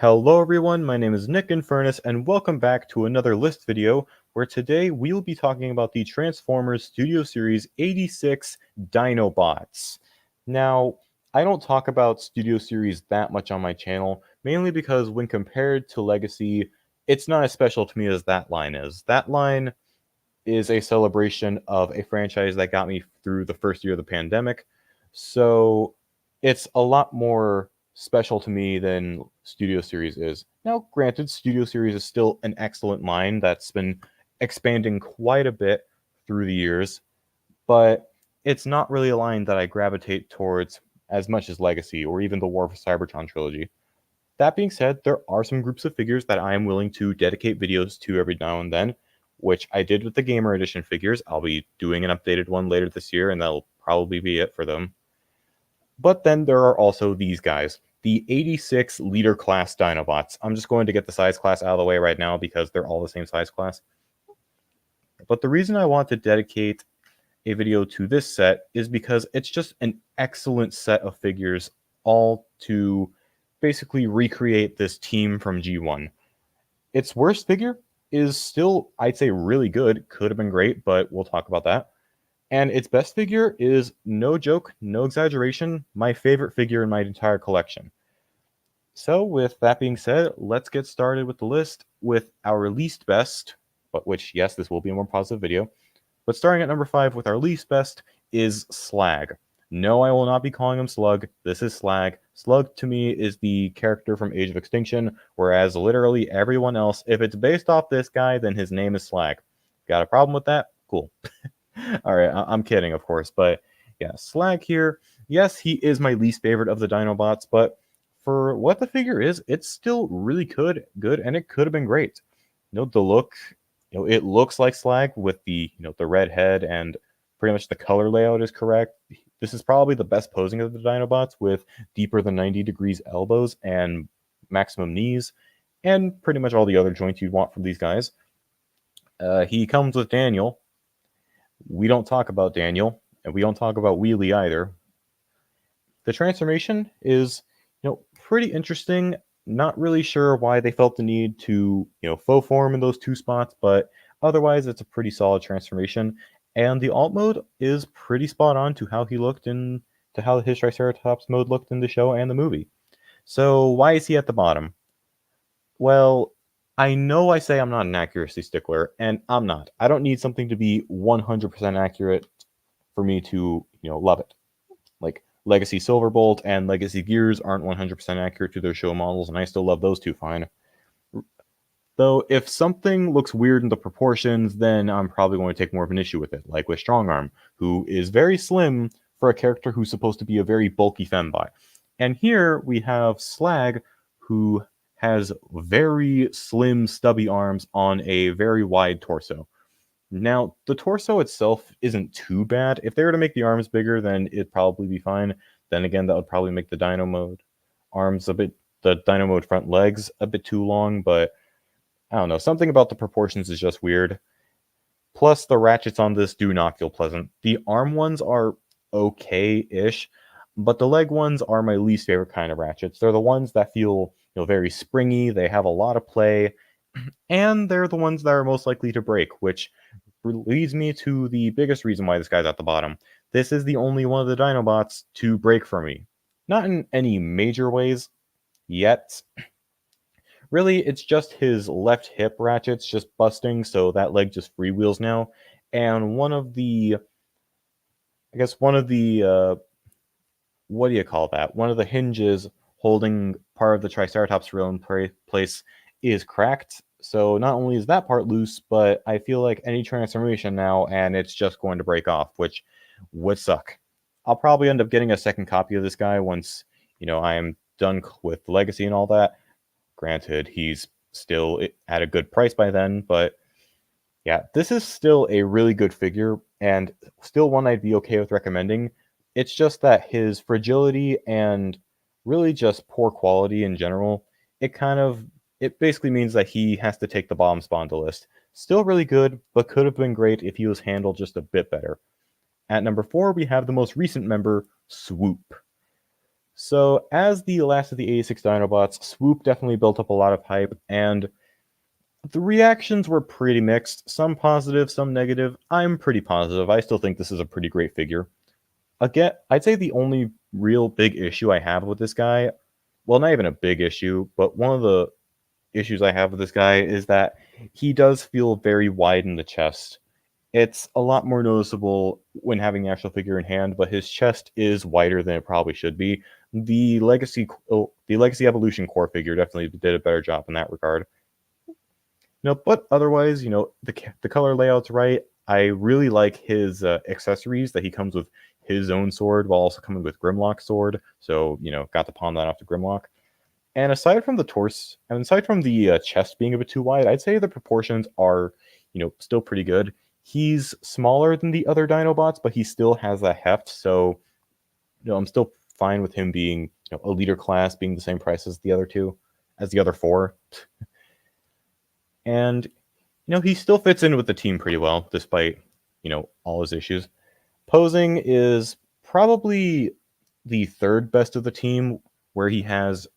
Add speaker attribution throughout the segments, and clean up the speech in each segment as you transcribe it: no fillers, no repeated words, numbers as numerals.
Speaker 1: Hello everyone, my name is Nick Infernus and welcome back to another list video where today we'll be talking about the Transformers Studio Series 86 Dinobots. Now, I don't talk about Studio Series that much on my channel, mainly because when compared to Legacy, it's not as special to me as that line is. That line is a celebration of a franchise that got me through the first year of the pandemic. So it's a lot more special to me than Studio Series is. Now, granted, Studio Series is still an excellent line that's been expanding quite a bit through the years, but it's not really a line that I gravitate towards as much as Legacy or even the War for Cybertron trilogy. That being said, there are some groups of figures that I am willing to dedicate videos to every now and then, which I did with the Gamer Edition figures. I'll be doing an updated one later this year, and that'll probably be it for them. But then there are also these guys, the 86 Leader Class Dinobots. I'm just going to get the size class out of the way right now because they're all the same size class. But the reason I want to dedicate a video to this set is because it's just an excellent set of figures, all to basically recreate this team from G1. Its worst figure is still, I'd say, really good. Could have been great, but we'll talk about that. And its best figure is, no joke, no exaggeration, my favorite figure in my entire collection. So with that being said, let's get started with the list with our least best, but which, yes, this will be a more positive video. But starting at number 5 with our least best is Slag. No, I will not be calling him Slug. This is Slag. Slug to me is the character from Age of Extinction, whereas literally everyone else, if it's based off this guy, then his name is Slag. Got a problem with that? Cool. All right, I'm kidding, of course, but yeah, Slag here. Yes, he is my least favorite of the Dinobots, but for what the figure is, it's still really good, and it could have been great. The look, it looks like Slag with the the red head, and pretty much the color layout is correct. This is probably the best posing of the Dinobots, with deeper than 90 degrees elbows and maximum knees, and pretty much all the other joints you'd want from these guys. He comes with Daniel. We don't talk about Daniel, and we don't talk about Wheelie either. The transformation is, pretty interesting. Not really sure why they felt the need to, faux form in those two spots, but otherwise it's a pretty solid transformation. And the alt mode is pretty spot on to how he looked to how his Triceratops mode looked in the show and the movie. So why is he at the bottom? Well, I know I say I'm not an accuracy stickler, and I'm not. I don't need something to be 100% accurate for me to, love it. Like Legacy Silverbolt and Legacy Gears aren't 100% accurate to their show models, and I still love those two fine. Though if something looks weird in the proportions, then I'm probably going to take more of an issue with it, like with Strongarm, who is very slim for a character who's supposed to be a very bulky fembot. And here we have Slag, who has very slim, stubby arms on a very wide torso. Now, the torso itself isn't too bad. If they were to make the arms bigger, then it'd probably be fine. Then again, that would probably make the Dino Mode arms the Dino Mode front legs a bit too long, but I don't know. Something about the proportions is just weird. Plus, the ratchets on this do not feel pleasant. The arm ones are okay-ish, but the leg ones are my least favorite kind of ratchets. They're the ones that feel, very springy. They have a lot of play, and they're the ones that are most likely to break, which leads me to the biggest reason why this guy's at the bottom. This is the only one of the Dinobots to break for me. Not in any major ways yet. Really, it's just his left hip ratchets just busting, so that leg just freewheels now. And one of the, what do you call that? One of the hinges holding part of the Triceratops rail in place is cracked. So not only is that part loose, but I feel like any transformation now, and it's just going to break off, which would suck. I'll probably end up getting a second copy of this guy once, I am done with Legacy and all that. Granted, he's still at a good price by then, but yeah, this is still a really good figure and still one I'd be okay with recommending. It's just that his fragility and really just poor quality in general, it basically means that he has to take the bottom spot on the list. Still really good, but could have been great if he was handled just a bit better. At number 4, we have the most recent member, Swoop. So, as the last of the 86 Dinobots, Swoop definitely built up a lot of hype, and the reactions were pretty mixed. Some positive, some negative. I'm pretty positive. I still think this is a pretty great figure. Again, I'd say the only real big issue I have with this guy, well, not even a big issue, but one of the issues I have with this guy is that he does feel very wide in the chest. It's a lot more noticeable when having the actual figure in hand, but his chest is wider than it probably should be. The Legacy Evolution core figure definitely did a better job in that regard. But otherwise, the color layout's right. I really like his accessories that he comes with his own sword while also coming with Grimlock's sword. So, got to pawn that off to Grimlock. And aside from the torso, and aside from the chest being a bit too wide, I'd say the proportions are, still pretty good. He's smaller than the other Dinobots, but he still has that heft. So, I'm still fine with him being, a leader class, being the same price as the other four. And, he still fits in with the team pretty well, despite, all his issues. Posing is probably the third best of the team, where he has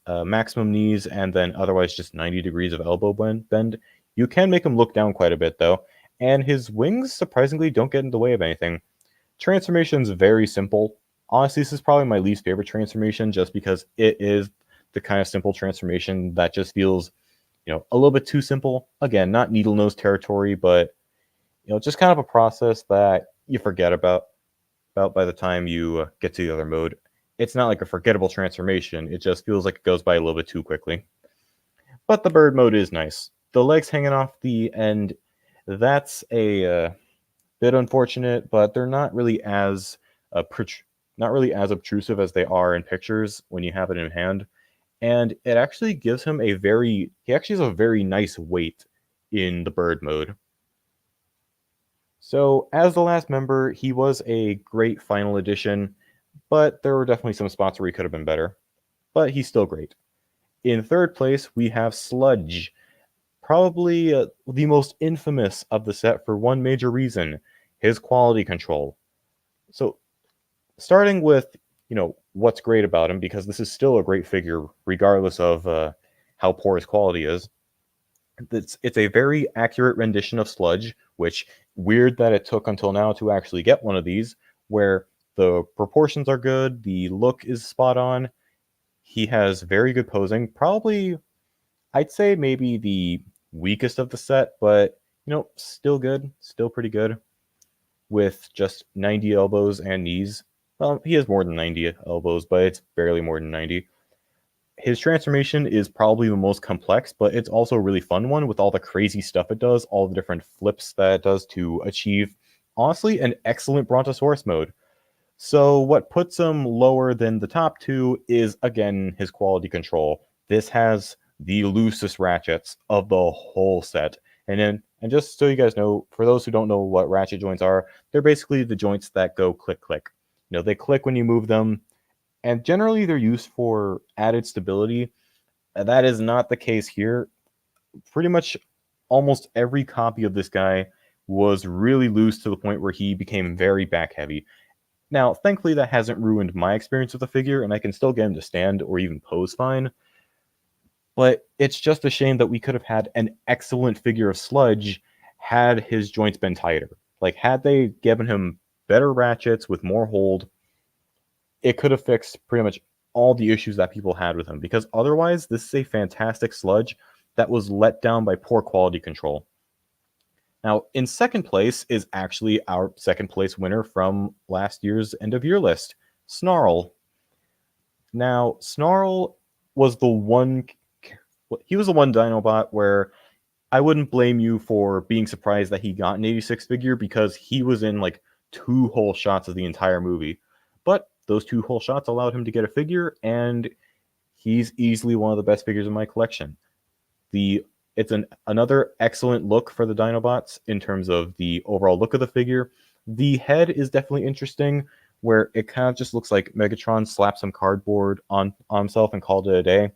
Speaker 1: maximum knees and then otherwise just 90 degrees of elbow bend. You can make him look down quite a bit though, and his wings surprisingly don't get in the way of anything. Transformation's very simple. Honestly, this is probably my least favorite transformation just because it is the kind of simple transformation that just feels, a little bit too simple. Again, not needle nose territory, but just kind of a process that you forget about by the time you get to the other mode. It's not like a forgettable transformation. It just feels like it goes by a little bit too quickly. But the bird mode is nice. The legs hanging off the end, that's a bit unfortunate, but they're not really as obtrusive as they are in pictures when you have it in hand. And it actually gives him he actually has a very nice weight in the bird mode. So, as the last member, he was a great final addition, but there were definitely some spots where he could have been better. But he's still great. In third place, we have Sludge, probably the most infamous of the set for one major reason, his quality control. So, starting with, what's great about him, because this is still a great figure, regardless of how poor his quality is. It's a very accurate rendition of Sludge, which weird that it took until now to actually get one of these, where the proportions are good, the look is spot on. He has very good posing, probably I'd say maybe the weakest of the set, but still good, still pretty good with just 90 elbows and knees. Well, he has more than 90 elbows, but it's barely more than 90. His transformation is probably the most complex, but it's also a really fun one with all the crazy stuff it does, all the different flips that it does to achieve, honestly, an excellent Brontosaurus mode. So what puts him lower than the top two is, again, his quality control. This has the loosest ratchets of the whole set. And just so you guys know, for those who don't know what ratchet joints are, they're basically the joints that go click, click. They click when you move them, and generally they're used for added stability. That is not the case here. Pretty much almost every copy of this guy was really loose to the point where he became very back heavy. Now, thankfully, that hasn't ruined my experience with the figure, and I can still get him to stand or even pose fine. But it's just a shame that we could have had an excellent figure of Sludge had his joints been tighter. Like, had they given him better ratchets with more hold, it could have fixed pretty much all the issues that people had with him, because otherwise this is a fantastic Sludge that was let down by poor quality control. Now, in second place is actually our second place winner from last year's end of year list, Snarl. Now, Snarl was the one Dinobot where I wouldn't blame you for being surprised that he got an 86 figure, because he was in like 2 whole shots of the entire movie. But those 2 whole shots allowed him to get a figure, and he's easily one of the best figures in my collection. It's another excellent look for the Dinobots in terms of the overall look of the figure. The head is definitely interesting, where it kind of just looks like Megatron slapped some cardboard on himself and called it a day.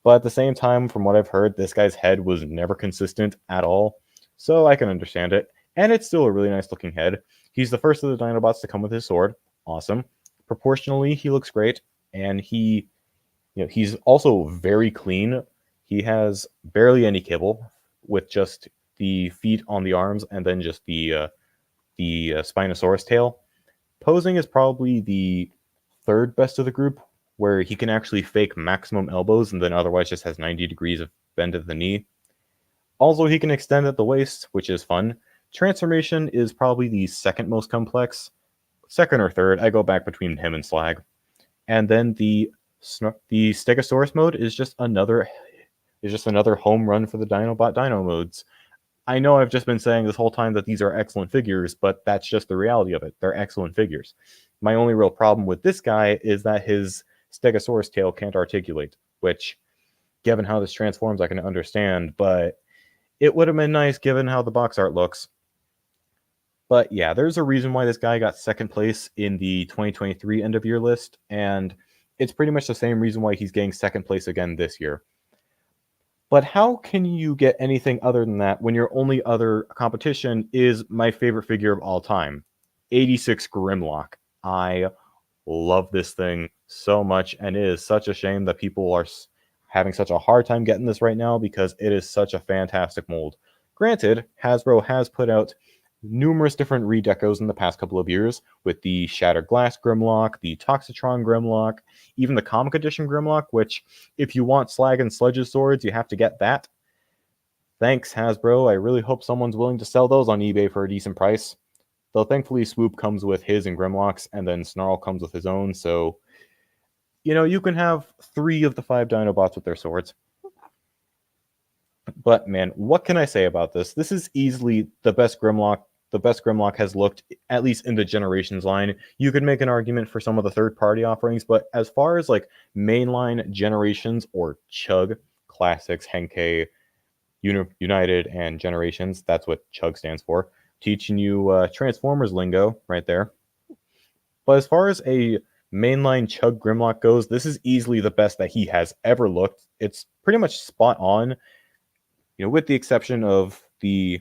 Speaker 1: But at the same time, from what I've heard, this guy's head was never consistent at all, so I can understand it. And it's still a really nice looking head. He's the first of the Dinobots to come with his sword. Awesome. proportionally, he looks great, and he's also very clean. He has barely any kibble, with just the feet on the arms and then just the Spinosaurus tail. Posing is probably the third best of the group, where he can actually fake maximum elbows and then otherwise just has 90 degrees of bend at the knee. Also, he can extend at the waist, which is fun. Transformation is probably the second most complex. Second or third, I go back between him and Slag. And then the Stegosaurus mode is just another home run for the Dinobot Dino modes. I know I've just been saying this whole time that these are excellent figures, but that's just the reality of it. They're excellent figures. My only real problem with this guy is that his Stegosaurus tail can't articulate, which, given how this transforms, I can understand, but it would have been nice given how the box art looks. But yeah, there's a reason why this guy got second place in the 2023 end of year list, and it's pretty much the same reason why he's getting second place again this year. But how can you get anything other than that when your only other competition is my favorite figure of all time, 86 Grimlock? I love this thing so much, and it is such a shame that people are having such a hard time getting this right now because it is such a fantastic mold. Granted, Hasbro has put out numerous different redecos in the past couple of years, with the Shattered Glass Grimlock, the Toxitron Grimlock, even the Comic Edition Grimlock, which, if you want Slag and Sledge's swords, you have to get that. Thanks, Hasbro. I really hope someone's willing to sell those on eBay for a decent price. Though thankfully Swoop comes with his and Grimlock's, and then Snarl comes with his own, so you can have 3 of the 5 Dinobots with their swords. But man, what can I say about this? This is easily the best Grimlock has looked, at least in the Generations line. You could make an argument for some of the third-party offerings, but as far as like mainline Generations or Chug Classics, Henkei, United, and Generations, that's what Chug stands for, teaching you Transformers lingo right there. But as far as a mainline Chug Grimlock goes, this is easily the best that he has ever looked. It's pretty much spot on, with the exception of the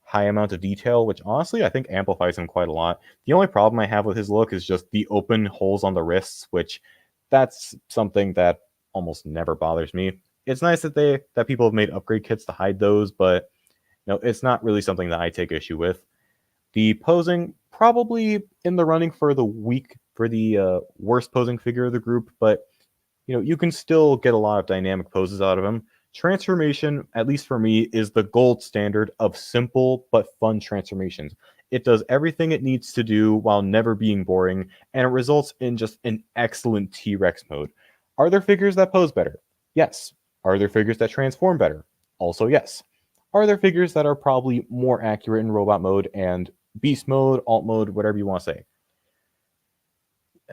Speaker 1: high amount of detail, which honestly I think amplifies him quite a lot. The only problem I have with his look is just the open holes on the wrists, which that's something that almost never bothers me. It's nice that people have made upgrade kits to hide those, but it's not really something that I take issue with. The posing, probably in the running for the worst posing figure of the group, but you can still get a lot of dynamic poses out of him. Transformation, at least for me, is the gold standard of simple but fun transformations. It does everything it needs to do while never being boring, and it results in just an excellent T-Rex mode. Are there figures that pose better? Yes. Are there figures that transform better? Also yes. Are there figures that are probably more accurate in robot mode and beast mode, alt mode, whatever you want to say?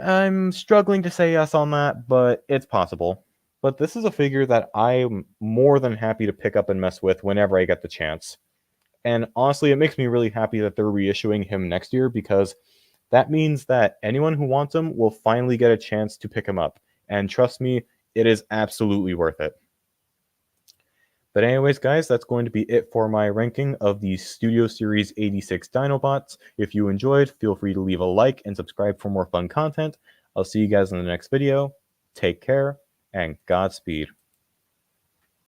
Speaker 1: I'm struggling to say yes on that, but it's possible. But this is a figure that I'm more than happy to pick up and mess with whenever I get the chance. And honestly, it makes me really happy that they're reissuing him next year, because that means that anyone who wants him will finally get a chance to pick him up. And trust me, it is absolutely worth it. But anyways, guys, that's going to be it for my ranking of the Studio Series 86 Dinobots. If you enjoyed, feel free to leave a like and subscribe for more fun content. I'll see you guys in the next video. Take care, and Godspeed.